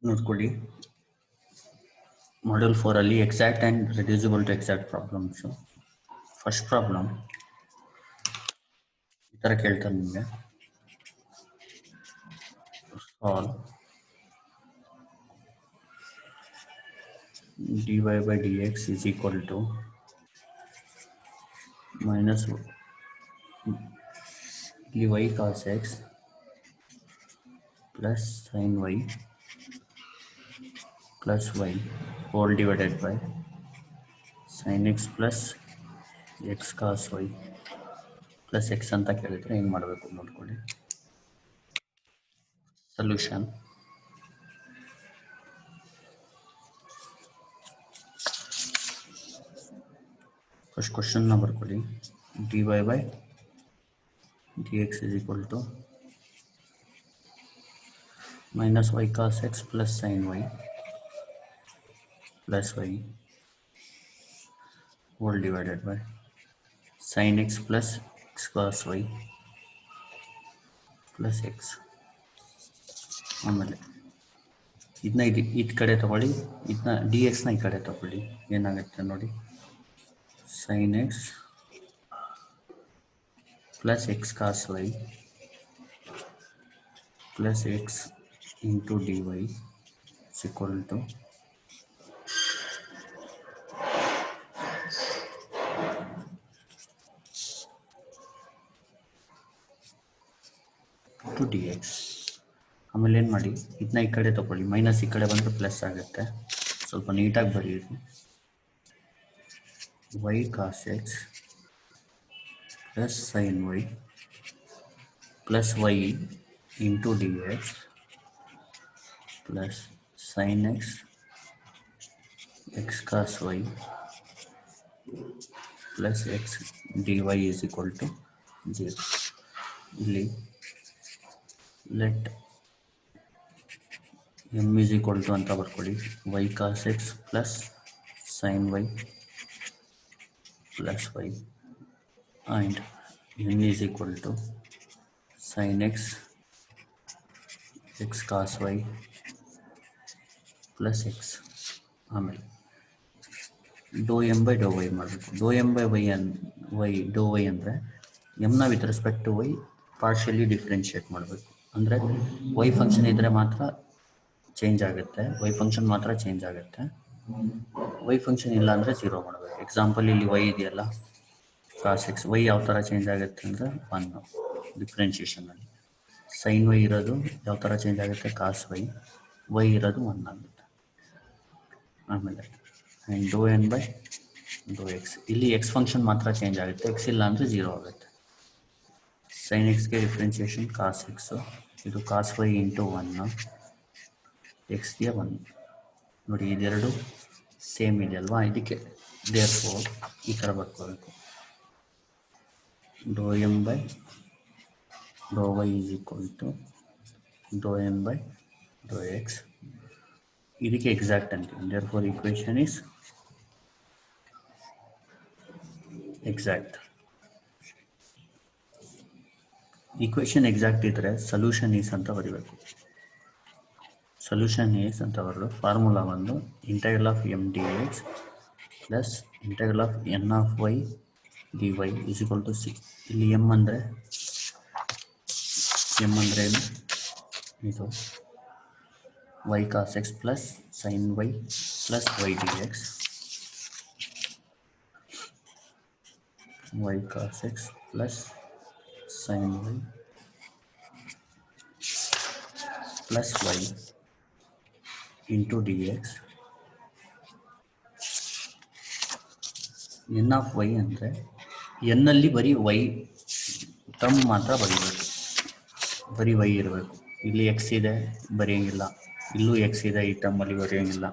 ನೋಡ್ಕೊಳ್ಳಿ ಮಾಡ್ಯೂಲ್ 4 ಅಲ್ಲಿ exact and reducible to exact problems. First problem ಈ ಥರ ಕೇಳ್ತಾರೆ ನಿಮಗೆ, solve dy by dx is equal to minus ಇಲ್ಲಿ y cos x plus sin y plus y whole divided by sin x plus x cos y plus x ಅಂತ ಕೇಳಿದ್ರೆ ಏನು ಮಾಡಬೇಕು ನೋಡ್ಕೊಳ್ಳಿ. ಸೊಲ್ಯೂಷನ್ ಫಸ್ಟ್ ಕ್ವಶನ್ನ ಬರ್ಕೊಳ್ಳಿ. dy by dx is equal to minus y cos x plus sin y plus y whole divided by sin x plus x cos y plus x. ಆಮೇಲೆ ಇದನ್ನ ಇದು ಕಡೆ ತಗೊಳ್ಳಿ, ಇದನ್ನ ಡಿ ಎಕ್ಸ್ನ ಈ ಕಡೆ ತಗೊಳ್ಳಿ, ಏನಾಗುತ್ತೆ ನೋಡಿ. sin x plus x cos y plus x into dy is equal to dx. ಆಮೇಲೆ ಏನು ಮಾಡಿ, ಇದನ್ನ ಈ ಕಡೆ ತಗೊಳ್ಳಿ, ಮೈನಸ್ ಈ ಕಡೆ ಬಂದರೆ ಪ್ಲಸ್ ಆಗುತ್ತೆ. ಸ್ವಲ್ಪ ನೀಟಾಗಿ ಬರೀರಿ. y cos x plus sin y plus y into dx plus sin x x cos y plus x dy is equal to 0. ಇಲ್ಲಿ let m is equal to ಅಂತ ಬರ್ಕೊಳ್ಳಿ, y cos x plus sin y plus y and n is equal to sin x x cos y plus x. ಆಮೇಲೆ dou M by Dow y ಮಾಡಬೇಕು. Dou M by y dou y ಅಂದರೆ ಎಮ್ನ with respect to y partially differentiate ಮಾಡಬೇಕು. ಅಂದರೆ y function ಇದ್ದರೆ ಮಾತ್ರ change ಆಗುತ್ತೆ, y function ಮಾತ್ರ ಚೇಂಜ್ ಆಗುತ್ತೆ. ವೈ ಫಂಕ್ಷನ್ ಇಲ್ಲ ಅಂದರೆ 0 ಮಾಡಬೇಕು. ಎಕ್ಸಾಂಪಲ್ ಇಲ್ಲಿ ವೈ ಇದೆಯಲ್ಲ, ಕಾಸ್ ಎಕ್ಸ್, ವೈ ಯಾವ ಥರ ಚೇಂಜ್ ಆಗುತ್ತೆ ಅಂದರೆ 1 ಡಿಫ್ರೆನ್ಷಿಯೇಷನಲ್ಲಿ. ಸೈನ್ ವೈ ಇರೋದು ಯಾವ ಥರ ಚೇಂಜ್ ಆಗುತ್ತೆ, ಕಾಸ್ ವೈ, ವೈ ಇರೋದು 1 ಆಗುತ್ತೆ. ಆಮೇಲೆ and do N by Dow x, ಇಲ್ಲಿ ಎಕ್ಸ್ ಫಂಕ್ಷನ್ ಮಾತ್ರ ಚೇಂಜ್ ಆಗುತ್ತೆ, ಎಕ್ಸ್ ಇಲ್ಲ ಅಂದರೆ 0 ಆಗುತ್ತೆ. ಸೈನ್ ಎಕ್ಸ್ಗೆ ಡಿಫ್ರೆನ್ಷಿಯೇಷನ್ ಕಾಸ್ ಎಕ್ಸು, ಇದು ಕಾಸ್ ವೈ ಇಂಟು 1, ಎಕ್ಸ್ಗೆ 1 ನೋಡಿ. ಇದೆರಡು ಸೇಮ್ ಇದೆ ಅಲ್ವಾ, ಇದಕ್ಕೆ ದೇರ್ಫೋರ್ ಈ ಥರ ಬರ್ಕೋಬೇಕು. Dou M by Dow y is equal to dou N by Dow x. ಇದಕ್ಕೆ ಎಕ್ಸಾಕ್ಟ್ ಅಂತೀವಿ. Therefore equation is exact. Equation exact ಇದ್ದರೆ ಸೊಲ್ಯೂಷನ್ ಈಸ್ ಅಂತ ಬರೀಬೇಕು. ಸೊಲ್ಯೂಷನ್ ಈಸ್ ಅಂತ ಬರಲು ಫಾರ್ಮುಲಾ ಒಂದು integral of m d x plus integral of n of y d y is equal to c. ಇಲ್ಲಿ m ಅಂದರೆ ಏನು, ಇದು y cos x plus sine y plus y d X, Y cos x plus sine y plus y into d x. N of y ಅಂದರೆ ಎನ್ನಲ್ಲಿ ಬರೀ Y term ಮಾತ್ರ ಬರೀಬೇಕು, ಬರೀ ವೈ ಇರಬೇಕು. ಇಲ್ಲಿ ಎಕ್ಸ್ ಇದೆ ಬರೆಯೋಂಗಿಲ್ಲ, ಇಲ್ಲೂ ಎಕ್ಸ್ ಇದೆ ಈ ಟರ್ಮಲ್ಲಿ ಬರೆಯೋಂಗಿಲ್ಲ,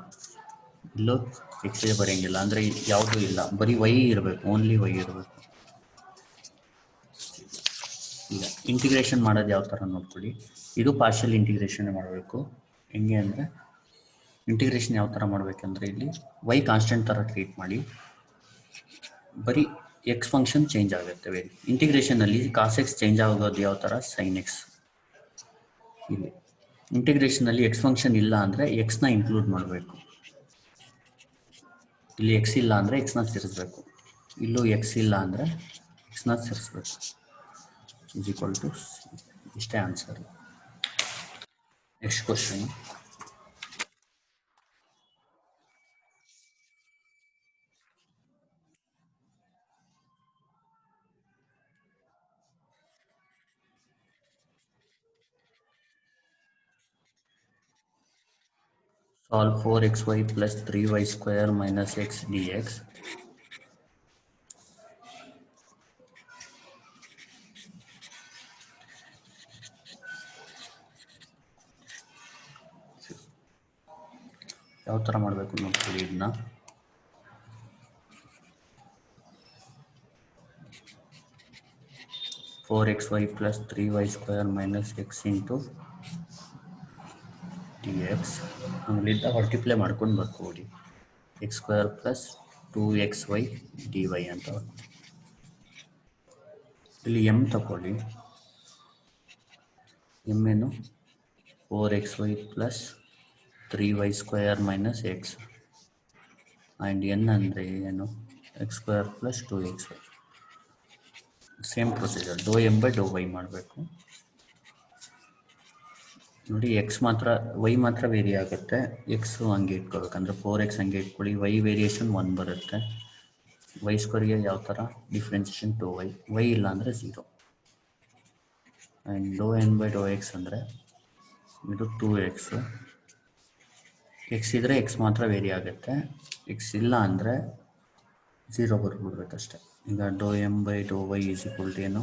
ಇಲ್ಲೂ ಎಕ್ಸ್ ಇದೆ ಬರೆಯೋಂಗಿಲ್ಲ, ಅಂದರೆ ಯಾವುದೂ ಇಲ್ಲ, ಬರೀ ವೈ ಇರಬೇಕು, ಓನ್ಲಿ ವೈ ಇರಬೇಕು. ಈಗ ಇಂಟಿಗ್ರೇಷನ್ ಮಾಡೋದು ಯಾವ ಥರ ನೋಡ್ಕೊಳ್ಳಿ. ಇದು ಪಾರ್ಷಿಯಲ್ ಇಂಟಿಗ್ರೇಷನ್ ಮಾಡಬೇಕು. ಹೆಂಗೆ ಅಂದರೆ ಇಂಟಿಗ್ರೇಷನ್ ಯಾವ ಥರ ಮಾಡಬೇಕಂದ್ರೆ, ಇಲ್ಲಿ ವೈ ಕಾನ್ಸ್ಟೆಂಟ್ ಥರ ಟ್ರೀಟ್ ಮಾಡಿ, ಬರೀ ಎಕ್ಸ್ ಫಂಕ್ಷನ್ ಚೇಂಜ್ ಆಗುತ್ತೆ. ವೆರಿ ಇಂಟಿಗ್ರೇಷನಲ್ಲಿ ಕಾಸ್ ಎಕ್ಸ್ ಚೇಂಜ್ ಆಗೋದು ಯಾವ ಥರ, ಸೈನ್ ಎಕ್ಸ್. ಇಲ್ಲಿ ಇಂಟಿಗ್ರೇಷನಲ್ಲಿ ಎಕ್ಸ್ ಫಂಕ್ಷನ್ ಇಲ್ಲ ಅಂದರೆ ಎಕ್ಸ್ನ ಇನ್ಕ್ಲೂಡ್ ಮಾಡಬೇಕು. ಇಲ್ಲಿ ಎಕ್ಸ್ ಇಲ್ಲ ಅಂದರೆ ಎಕ್ಸ್ನ ಸೇರಿಸ್ಬೇಕು. ಇಲ್ಲೂ ಎಕ್ಸ್ ಇಲ್ಲ ಅಂದರೆ ಎಕ್ಸ್ನ ಸೇರಿಸ್ಬೇಕು. ಇಸ್ ಈಕ್ವಲ್ ಟು ಇಷ್ಟೇ answer. Next question. Solve 4xy plus 3y square minus x dx. ಯಾವ ಥರ ಮಾಡಬೇಕು ನೋಡ್ಕೊಳ್ಳಿ ಇದನ್ನ. Four x y plus 3y square minus x into d x. ಅಲ್ಲಿಂದ ಮಲ್ಟಿಪ್ಲೈ ಮಾಡ್ಕೊಂಡು ಬರ್ಕೊಳ್ಳಿ. X square plus 2xy dy ಅಂತ. ಇಲ್ಲಿ ಎಮ್ ತಗೊಳ್ಳಿ. ಎಮ್ ಏನು 4xy plus 3y square minus x and N ಅಂದರೆ ಏನು x square plus 2xy. Same procedure do M by Dow y ಮಾಡಬೇಕು. ನೋಡಿ ಎಕ್ಸ್ ಮಾತ್ರ ವೈ ಮಾತ್ರ ವೇರಿ ಆಗುತ್ತೆ. ಎಕ್ಸು ಹಂಗೆ ಇಟ್ಕೋಬೇಕಂದ್ರೆ 4x ಹಂಗೆ ಇಟ್ಕೊಳ್ಳಿ. ವೈ ವೇರಿಯೇಷನ್ 1 ಬರುತ್ತೆ. ವೈ ಸ್ಕ್ವೇರ್ಗೆ ಯಾವ ಥರ ಡಿಫ್ರೆನ್ಸಿಯೇಷನ್ 2y. ವೈ ಇಲ್ಲ ಅಂದರೆ 0. And do N by Dow x ಅಂದರೆ ಇದು 2x. ಎಕ್ಸ್ ಇದ್ದರೆ ಎಕ್ಸ್ ಮಾತ್ರ ವೇರಿ ಆಗುತ್ತೆ. ಎಕ್ಸ್ ಇಲ್ಲ ಅಂದರೆ 0 ಬರ್ಬಿಡ್ಬೇಕಷ್ಟೆ. ಈಗ dou M by Dow y is equal to ಏನು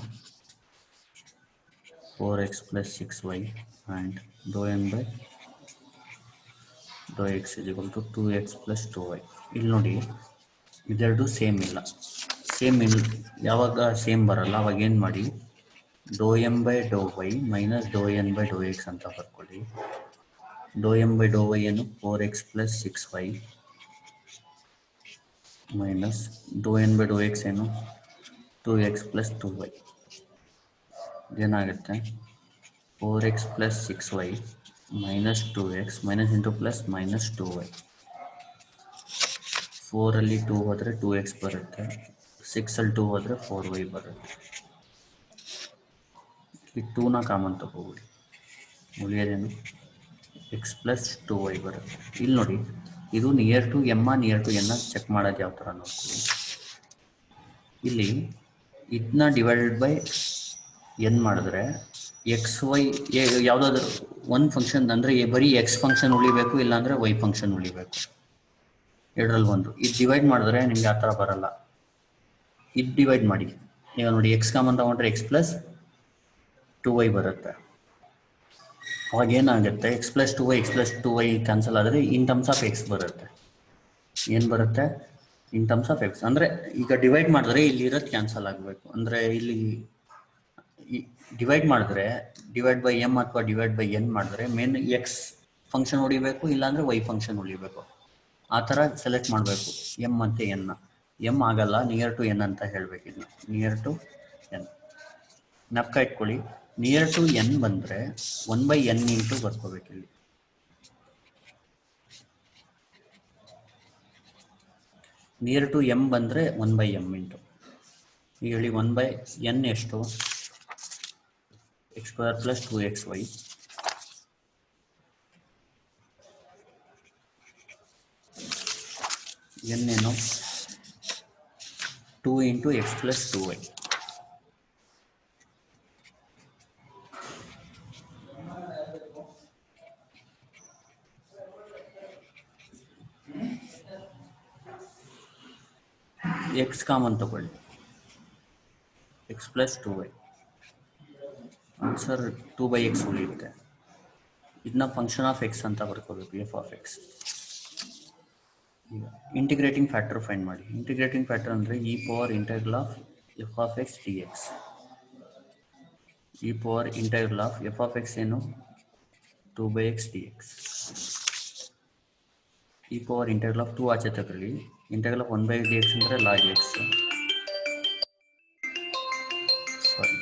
4x plus 6y and dou M by Dow x is equal to 2x plus 2y. ಇಲ್ಲಿ ನೋಡಿ ಇದೆರಡು ಸೇಮ್ ಇಲ್ಲ. ಯಾವಾಗ ಸೇಮ್ ಬರಲ್ಲ ಅವಾಗ ಏನು ಮಾಡಿ dou M by Dow y minus dou N by Dow x ಅಂತ ಬರ್ಕೊಳ್ಳಿ. Dou M by Dow y ಏನು 4x plus 6y minus dou N by Dow x ಏನು 2x ಪ್ಲಸ್ 2y. ಏನಾಗುತ್ತೆ 4x plus 6y minus 2x minus into plus minus 2y. 4ಅಲ್ಲಿ 2 ಹೋದರೆ 2x ಬರುತ್ತೆ. 6ಅಲ್ಲಿ 2 ಹೋದರೆ 4y ಬರುತ್ತೆ. ಈ 2ನ ಕಾಮನ್ ತಗೋಬಿಡಿ. ಉಳಿಯೋದೇನು ಎಕ್ಸ್ ಪ್ಲಸ್ 2y ಬರುತ್ತೆ. ಇಲ್ಲಿ ನೋಡಿ ಇದು ನಿಯರ್ ಟು ಎಮ್ಮ ನಿಯರ್ ಟು ಎನ್ನ ಚೆಕ್ ಮಾಡೋದು ಯಾವ ಥರ ನೋಡ್ಕೊಳ್ಳಿ. ಇಲ್ಲಿ ಇದನ್ನ ಡಿವೈಡೆಡ್ ಬೈ ಎನ್ ಮಾಡಿದ್ರೆ ಎಕ್ಸ್ ವೈ ಯಾವುದಾದ್ರೂ ಒಂದು ಫಂಕ್ಷನ್ ಅಂದರೆ ಬರೀ ಎಕ್ಸ್ ಫಂಕ್ಷನ್ ಉಳಿಬೇಕು, ಇಲ್ಲಾಂದರೆ ವೈ ಫಂಕ್ಷನ್ ಉಳಿಬೇಕು. ಎರಡರಲ್ಲಿ ಒಂದು. ಇದು ಡಿವೈಡ್ ಮಾಡಿದ್ರೆ ನಿಮ್ಗೆ ಆ ಥರ ಬರಲ್ಲ. ಇದು ಡಿವೈಡ್ ಮಾಡಿ. ಈಗ ನೋಡಿ ಎಕ್ಸ್ ಕಾಮನ್ ತಗೊಂಡ್ರೆ ಎಕ್ಸ್ ಪ್ಲಸ್ 2y ಬರುತ್ತೆ. ಅವಾಗ ಏನಾಗುತ್ತೆ ಎಕ್ಸ್ ಪ್ಲಸ್ 2y ಕ್ಯಾನ್ಸಲ್ ಆದರೆ ಇನ್ ಟರ್ಮ್ಸ್ ಆಫ್ ಎಕ್ಸ್ ಬರುತ್ತೆ. ಏನು ಬರುತ್ತೆ ಇನ್ ಟರ್ಮ್ಸ್ ಆಫ್ ಎಕ್ಸ್. ಅಂದರೆ ಈಗ ಡಿವೈಡ್ ಮಾಡಿದ್ರೆ ಇಲ್ಲಿ ಇರೋದು ಕ್ಯಾನ್ಸಲ್ ಆಗಬೇಕು. ಅಂದರೆ ಇಲ್ಲಿ ಡಿವೈಡ್ ಮಾಡಿದ್ರೆ ಡಿವೈಡ್ ಬೈ ಎಮ್ ಅಥವಾ ಡಿವೈಡ್ ಬೈ ಎನ್ ಮಾಡಿದ್ರೆ ಮೇನ್ ಎಕ್ಸ್ ಫಂಕ್ಷನ್ ಉಳಿಬೇಕು, ಇಲ್ಲಾಂದರೆ ವೈ ಫಂಕ್ಷನ್ ಉಳಿಬೇಕು. ಆ ಥರ ಸೆಲೆಕ್ಟ್ ಮಾಡಬೇಕು ಎಮ್ ಮತ್ತು ಎನ್ನ. ಎಮ್ ಆಗಲ್ಲ, ನಿಯರ್ ಟು ಎನ್ ಅಂತ ಹೇಳಬೇಕು. ಇದನ್ನ ನಿಯರ್ ಟು ಎನ್ ನಪ್ಕ ಇಟ್ಕೊಳ್ಳಿ. ನಿಯರ್ ಟು ಎನ್ ಬಂದರೆ 1/n ಇಂಟು ಬರ್ಕೋಬೇಕು. ಇಲ್ಲಿ ನಿಯರ್ ಟು ಎಮ್ ಬಂದರೆ 1/m ಇಂಟು. ಈಗ ಹೇಳಿ 1/n ಎಷ್ಟು X square plus 2xy n ಏನು 2 into x plus 2y. X common ತಗೊಳ್ಳಿ. X plus 2y answer 2/x ಉಳಿಯುತ್ತೆ. ಇದನ್ನ ಫಂಕ್ಷನ್ ಆಫ್ ಎಕ್ಸ್ ಅಂತ ಬರ್ಕೋಬೇಕು. F of x. ಈಗ ಇಂಟಿಗ್ರೇಟಿಂಗ್ ಫ್ಯಾಕ್ಟರ್ ಫೈಂಡ್ ಮಾಡಿ. ಇಂಟಿಗ್ರೇಟಿಂಗ್ ಫ್ಯಾಕ್ಟರ್ ಅಂದರೆ e power integral of f of x d x. E power integral of f of x ಏನು 2/x dx. E power integral of 2 ಆಚೆ ತಗೊಳ್ಳಿ. Integral of 1/dx ಅಂದರೆ log X. ಸಾರಿ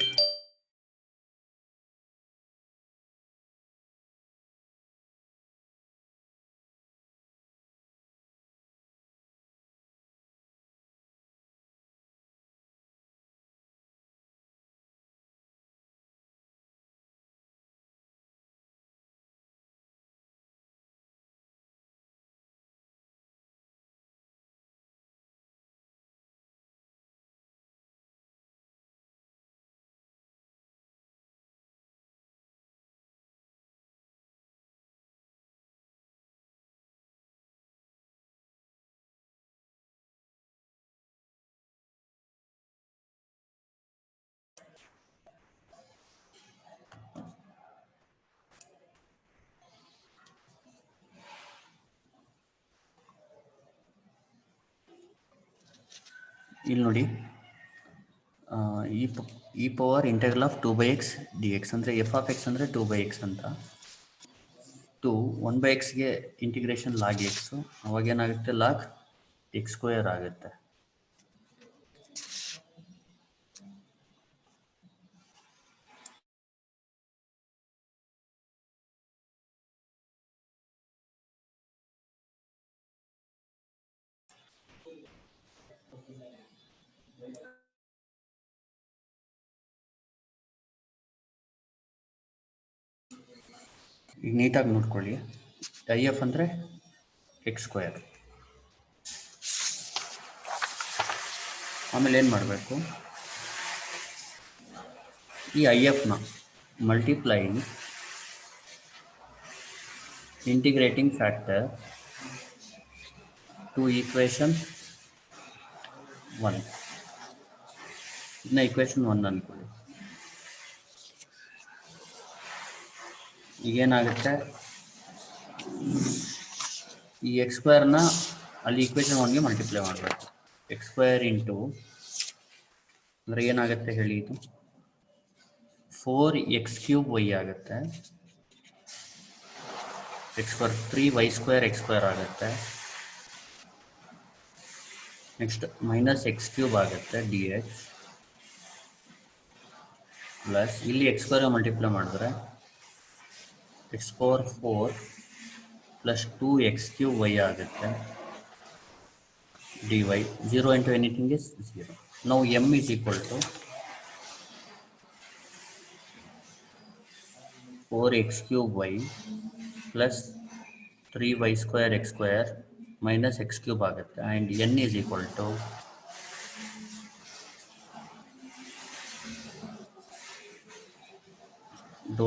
ಇಲ್ಲಿ ನೋಡಿ E power integral of 2/x dx ಅಂದರೆ F of X ಅಂದರೆ 2/x ಅಂತ. 1/xಗೆ integration log x, ಅವಾಗ ಏನಾಗುತ್ತೆ ಲಾಗ್ x² ಆಗುತ್ತೆ. ಈಗ ನೀಟಾಗಿ ನೋಡ್ಕೊಳ್ಳಿ, IF ಅಂದರೆ x². ಆಮೇಲೆ ಏನು ಮಾಡಬೇಕು, ಈ IFನ multiplying integrating factor to equation 1. ಇದನ್ನ ಈಕ್ವೇಷನ್ 1 ಅಂದ್ಕೊಳ್ಳಿ. ಈಗೇನಾಗುತ್ತೆ, ಈ x² ಅಲ್ಲಿ ಈಕ್ವೇಷನ್ 1ಗೆ ಮಲ್ಟಿಪ್ಲೈ ಮಾಡಬೇಕು. x² ಇಂಟು ಅಂದರೆ ಏನಾಗುತ್ತೆ ಹೇಳಿ, ಇದು 4x³ y ಆಗುತ್ತೆ. x² 3y² x² ಆಗುತ್ತೆ. ನೆಕ್ಸ್ಟ್ -x³ ಆಗುತ್ತೆ dx ಪ್ಲಸ್ ಇಲ್ಲಿ x² ಮಲ್ಟಿಪ್ಲೈ ಮಾಡಿದ್ರೆ x⁴ ಪ್ಲಸ್ 2x³ y ಆಗುತ್ತೆ dy. 0 into anything is 0. Now m is equal to 4x³ y plus 3y² x² minus x³ ಆಗುತ್ತೆ. and n is equal to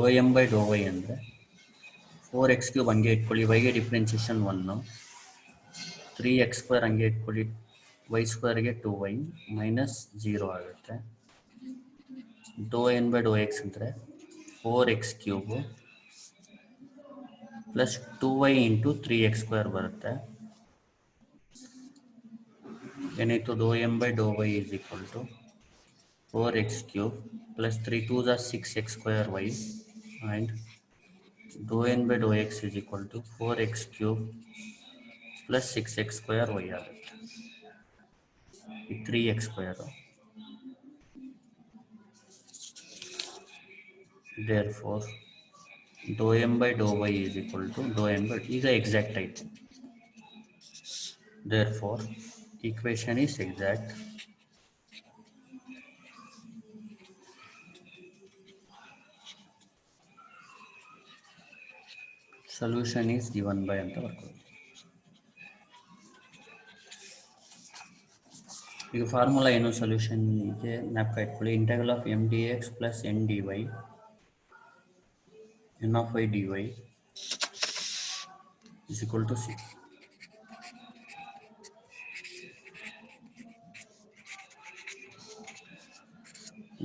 ∂m/∂y ಅಂದರೆ 4x³ ಹಂಗೆ ಇಟ್ಕೊಳ್ಳಿ, yಗೆ differentiation 1, 3x² ಹಂಗೆ ಇಟ್ಕೊಳ್ಳಿ, y²ಗೆ 2y minus 0 ಆಗುತ್ತೆ. ∂n/∂x ಅಂದರೆ 4x³ plus 2y into 3x² ಬರುತ್ತೆ. ಏನಾಯಿತು, ∂m/∂y is equal to 4x³ plus 3 2s are 6x² y and ∂n/∂x is equal to 4x³ plus 6x² y ಆಗುತ್ತೆ. 3x². therefore ∂m/∂y is equal to ∂m/, ಈಗ exact ಆಯಿತು. therefore equation is exact. solution is given by ಅಂತ ಬರ್ಕೊಳ್ಳಿ. ಈಗ formula ಏನು, ಸೊಲ್ಯೂಷನ್ಗೆ ಜ್ಞಾಪಕ ಇಟ್ಕೊಳ್ಳಿ. Integral of m dx plus n dy n of y dy is equal to c.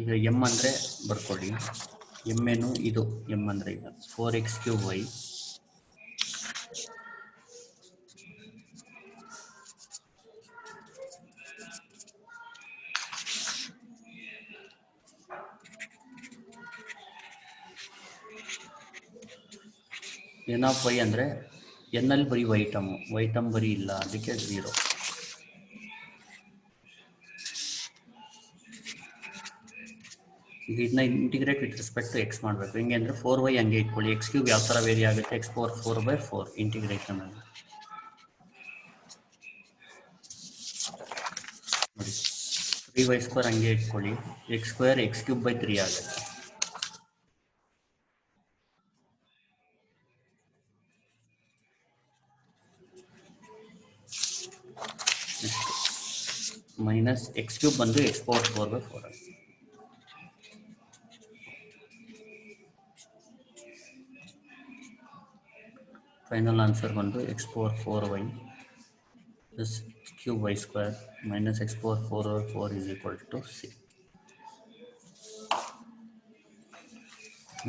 ಈಗ m ಅಂದರೆ ಬರ್ಕೊಳ್ಳಿ, m ಏನು ಇದು, m ಅಂದರೆ ಈಗ 4x³ y n of y ಅಂದರೆ ಎನ್ನಲ್ಲಿ ಬರೀ ವೈ ಟರ್ಮ್ ಬರೀ ಇಲ್ಲ, ಅದಕ್ಕೆ 0. ಈಗ ಇದನ್ನ integrate with respect to x ಮಾಡಬೇಕು. ಹೆಂಗೆ ಅಂದರೆ 4y ಹಂಗೆ ಇಟ್ಕೊಳ್ಳಿ, x³ ಯಾವ ಥರ ವೇರಿ ಆಗುತ್ತೆ, x⁴ 4/4 ಇಂಟಿಗ್ರೇಷನ್ ಅಲ್ಲಿ ನೋಡಿ. 3y² ಹಂಗೆ ಇಟ್ಕೊಳ್ಳಿ, x² x³ 3 ಆಗುತ್ತೆ. ಮೈನಸ್ x³ ಬಂದು x⁴ 4/4 ಆಗುತ್ತೆ. ಫೈನಲ್ ಆನ್ಸರ್ ಬಂದು x⁴ 4y plus x³ y² minus x⁴ 4/4 is equal to c.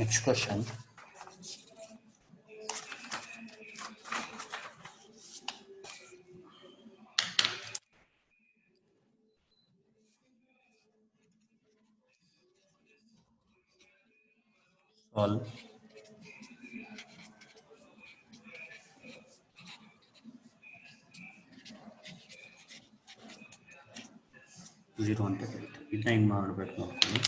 Next question. Solve 0 ಅಂತ ಹೇಳ್ತೀವಿ. ಇದನ್ನ ಹೆಂಗೆ ಮಾಡಬೇಕು ನೋಡ್ತೀನಿ.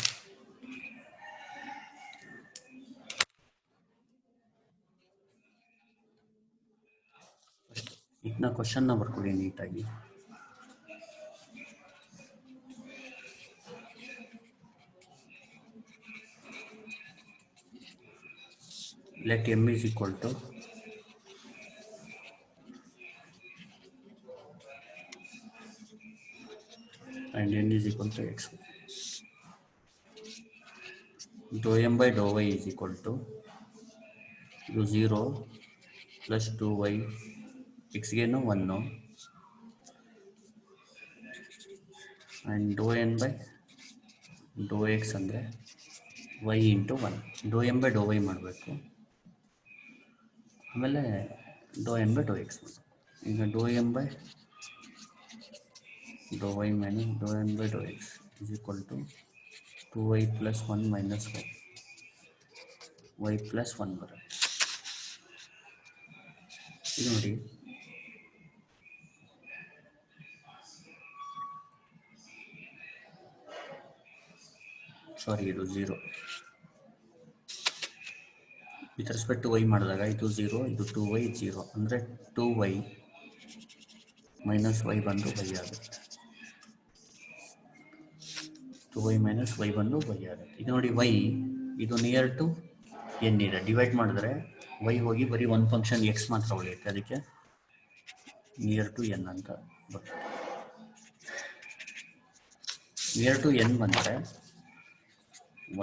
ಇದನ್ನ ಕ್ವಶನ್ನ ಬರ್ಕೊಳ್ಳಿ ನೀಟಾಗಿ. Let m is equal to and n is equal to x. Dou m by dou y is equal to 0 plus 2y x gain 1 and dou n by dou x ಅಂದರೆ y into 1. dou m by dou y ಮಾಡಬೇಕು, ಆಮೇಲೆ dou n by dou x. ಈಗ dou m by dou y minus dou n by dou x is equal to 2y plus 1 minus y plus 1 ಬರುತ್ತೆ. ಇದು ನೋಡಿ, ಸಾರಿ ಇದು 0 with respect to y ಮಾಡಿದಾಗ ಇದು 0, ಇದು 2y 0 ಅಂದರೆ 2y ಮೈನಸ್ y ಬಂದು y ಆಗುತ್ತೆ. 2y ಮೈನಸ್ y ಬಂದು y ಆಗುತ್ತೆ. ಇದು ನೋಡಿ y ಇದು ನಿಯರ್ ಟು n ಇದೆ, ಡಿವೈಡ್ ಮಾಡಿದ್ರೆ y ಹೋಗಿ ಬರೀ ಒಂದು ಫಂಕ್ಷನ್ x ಮಾತ್ರ ಉಳಿಯುತ್ತೆ, ಅದಕ್ಕೆ ನಿಯರ್ ಟು n ಅಂತ ಬರುತ್ತೆ. ನಿಯರ್ ಟು n ಬಂದರೆ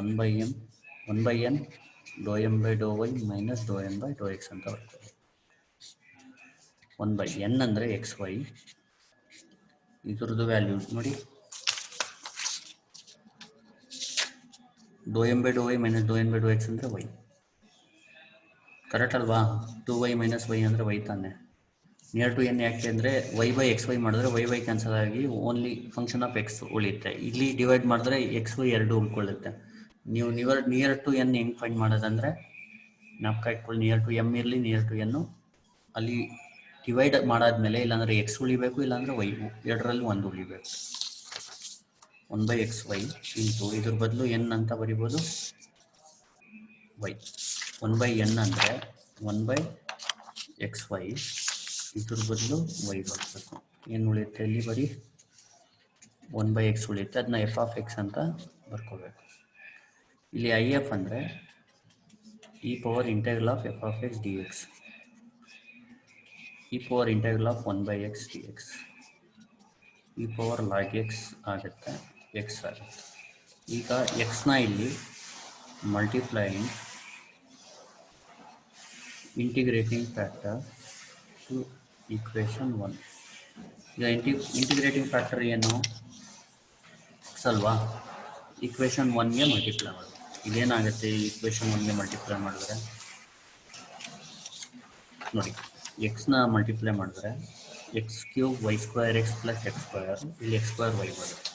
1/n dou m by dou y minus dou n by dou x ಅಂತ ಬರ್ತದೆ. 1/n ಅಂದರೆ ಎಕ್ಸ್ ವೈ, ಇದ್ರದ್ದು ವ್ಯಾಲ್ಯೂ ನೋಡಿ, dou m by dou y minus dou n by dou x ಅಂದರೆ y. Correct ಅಲ್ವಾ? 2y minus y ಅಂದರೆ y ತಾನೆ. Near to n ಯಾಕೆ ಅಂದರೆ y ಬೈ ಎಕ್ಸ್ ವೈ ಮಾಡಿದ್ರೆ y ಕ್ಯಾನ್ಸಲ್ ಆಗಿ ಓನ್ಲಿ ಫಂಕ್ಷನ್ ಆಫ್ ಎಕ್ಸ್ ಉಳಿಯುತ್ತೆ. ಇಲ್ಲಿ ಡಿವೈಡ್ ಮಾಡಿದ್ರೆ ಎಕ್ಸ್ ವೈ ಎರಡು ಉಳ್ಕೊಳ್ಳುತ್ತೆ. ನೀವು ನಿಯರ್ ಟು ಎನ್ ಹೆಂಗೆ ಫೈಂಡ್ ಮಾಡೋದಂದರೆ, ಜ್ಞಾಪಕ ಇಟ್ಕೊಳ್ಳಿ, ನಿಯರ್ ಟು ಎಮ್ ಇರಲಿ ನಿಯರ್ ಟು ಎನ್ನು, ಅಲ್ಲಿ ಡಿವೈಡ್ ಮಾಡಾದ್ಮೇಲೆ ಇಲ್ಲಾಂದರೆ ಎಕ್ಸ್ ಉಳಿಬೇಕು, ಇಲ್ಲಾಂದರೆ ವೈ, ಎರಡರಲ್ಲಿ ಒಂದು ಉಳಿಬೇಕು. 1/xy ಇಂಟು ಇದ್ರ ಬದಲು ಎನ್ ಅಂತ ಬರಿಬೋದು ವೈ. 1/n ಅಂದರೆ 1/xy, ಇದ್ರ ಬದಲು ವೈ ಬರಬೇಕು. ಏನು ಉಳಿಯುತ್ತೆ ಇಲ್ಲಿ? ಬರೀ 1/x ಉಳಿಯುತ್ತೆ, ಅದನ್ನ ಎಫ್ ಆಫ್ ಎಕ್ಸ್ ಅಂತ ಬರ್ಕೋಬೇಕು. ಇಲ್ಲಿ ಐ ಎಫ್ ಅಂದರೆ e power integral of f of x d x, e power integral of 1/x d x, e power log x ಆಗುತ್ತೆ, ಎಕ್ಸ್ ಆಗುತ್ತೆ. ಈಗ ಎಕ್ಸ್ನ ಇಲ್ಲಿ multiplying integrating factor to equation 1. ಈಗ ಇಂಟಿಗ್ರೇಟಿಂಗ್ ಫ್ಯಾಕ್ಟರ್ ಏನು? ಎಕ್ಸ್ ಅಲ್ವಾ? Equation 1ಗೆ ಮಲ್ಟಿಪ್ಲೈ ಮಾಡೋದು. ಇದೇನಾಗುತ್ತೆ? ಈಕ್ವೇಷನ್ 1ಗೆ ಮಲ್ಟಿಪ್ಲೈ ಮಾಡಿದ್ರೆ ನೋಡಿ, ಎಕ್ಸ್ನ ಮಲ್ಟಿಪ್ಲೈ ಮಾಡಿದ್ರೆ x cube y square x plus x square, ಇಲ್ಲಿ ಎಕ್ಸ್ ಸ್ಕ್ವೇರ್ ವೈ ಬರುತ್ತೆ.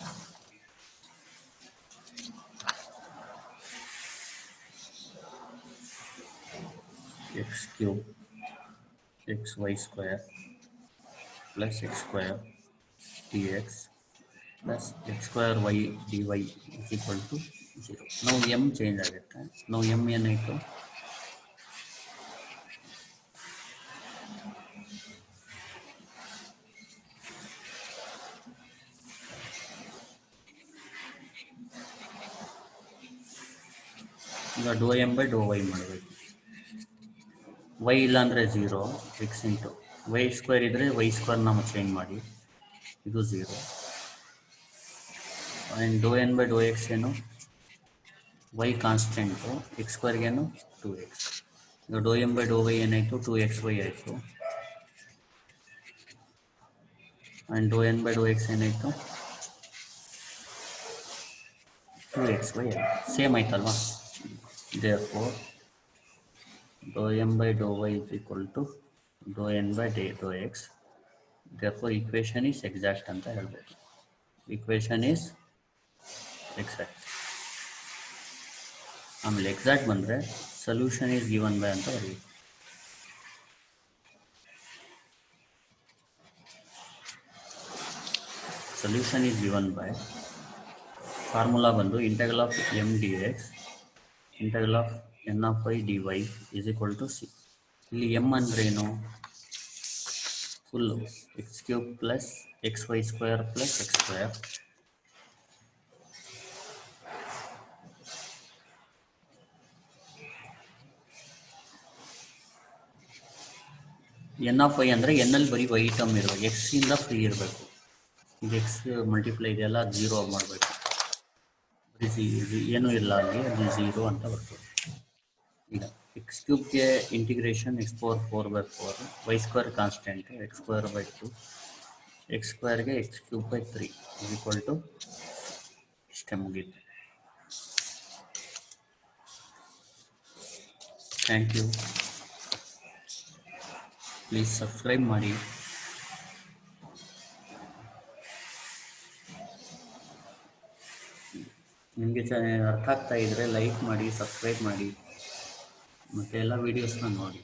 X cube x y square plus x square d x plus x square y d y is equal to 0. ನಾವು M change ಆಗುತ್ತೆ. ನಾವು M ಏನಾಯಿತು? ಈಗ dou m by dou y ಮಾಡಬೇಕು. Y ಇಲ್ಲಾಂದರೆ 0, x into y square ಇದ್ದರೆ y square ನಾವು change ಮಾಡಿ, ಇದು 0. And dou n by dou x ಏನು? ವೈ ಕಾನ್ಸ್ಟೆಂಟು, ಎಕ್ಸ್ ಸ್ಕ್ವೇರ್ಗೇನು 2x. ಈಗ dou m by dou y ಏನಾಯಿತು? 2xy ಆಯಿತು. And dou n by dou x ಏನಾಯಿತು? 2xy ಆಯಿತು. ಸೇಮ್ ಆಯ್ತಲ್ವಾ? therefore dou m by dou y is equal to dou n by dou x. therefore equation is exact ಅಂತ ಹೇಳ್ಬೋದು. equation is exact. ಆಮೇಲೆ exact ಬಂದರೆ solution is given by ಅಂತ ಬರೀ. Solution is given by formula ಬಂದು integral of m d x integral of n of y d y is equal to c. ಇಲ್ಲಿ m ಅಂದರೆ ಏನು? Full x cube plus x y square plus x square n of y ಅಂದರೆ ಎನ್ನಲ್ಲಿ ಬರೀ Y term ಇರಬೇಕು, ಎಕ್ಸಿಂದ free ಇರಬೇಕು. ಈಗ X multiply ಇದೆಯಲ್ಲ ಅದು 0 ಮಾಡಬೇಕು, ಏನೂ ಇಲ್ಲ ಅಲ್ಲಿ, ಅದು 0 ಅಂತ ಬರ್ತದೆ. ಈಗ ಎಕ್ಸ್ ಕ್ಯೂಬ್ಗೆ integration x power 4/4, y square constant x square by 2, x ಸ್ಕ್ವೇರ್ಗೆ x cube by 3 is equal to ಇಷ್ಟೇ, ಮುಗೀತು. Thank you. ಪ್ಲೀಸ್ ಸಬ್ಸ್ಕ್ರೈಬ್ ಮಾಡಿ. ನಿಮಗೆ ಅರ್ಥ ಆಗ್ತಾ ಇದ್ದರೆ ಲೈಕ್ ಮಾಡಿ, ಸಬ್ಸ್ಕ್ರೈಬ್ ಮಾಡಿ, ಮತ್ತು ಎಲ್ಲ ವೀಡಿಯೋಸ್ನ ನೋಡಿ.